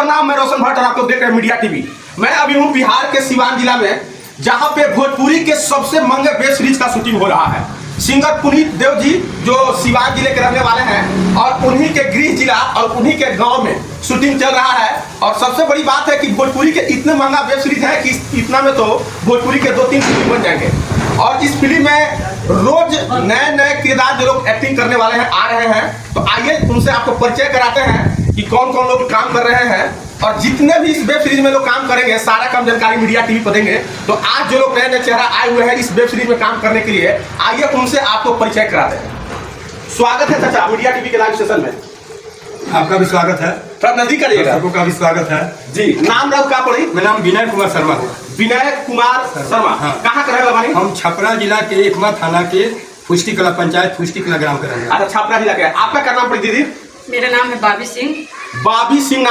प्रणाम, मैं रोशन भट्ट और आप लोग देख रहे हैं मीडिया टीवी। मैं अभी हूँ बिहार के सिवान जिला में, जहाँ पे भोजपुरी के सबसे महंगे वेब सीरीज का शूटिंग हो रहा है। सिंगर पुनीत देव जी जो सिवान जिले के रहने वाले हैं और उन्हीं के गृह जिला और उन्हीं के गांव में शूटिंग चल रहा है। और सबसे बड़ी बात है कि भोजपुरी के इतने महंगा वेब सीरीज है कि इतना में तो भोजपुरी के 2-3 फिल्म बन जाएंगे। और इस फिल्म में रोज नए नए किरदार जो लोग एक्टिंग करने वाले हैं आ रहे हैं। तो आइए उनसे आपको परिचय कराते हैं कि कौन कौन लोग काम कर रहे हैं और जितने भी इस वेब सीरीज में लोग काम करेंगे सारा काम जानकारी मीडिया टीवी पर देंगे। तो आज जो लोग नए नए चेहरा आए हुए हैं इस वेब सीरीज में काम करने के लिए, आइए उनसे आपको परिचय कराते हैं। स्वागत है चाचा मीडिया टीवी के लाइव सेशन में। आपका भी स्वागत है। थोड़ा नजदीक करिएगा। सबको का भी स्वागत है जी। नाम राव का पड़ी? मेरा नाम विनय कुमार शर्मा है। विनय कुमार शर्मा। हाँ। कहाँ का रहने वाले? हम छपरा जिला के एकमा थाना के फुष्टी कला पंचायत फुष्टी कला ग्राम का रहने वाले हैं। अच्छा, छपरा जिला के। आपका क्या नाम पड़ी दीदी? मेरा नाम है बाबी सिंह। बाबी सिंह।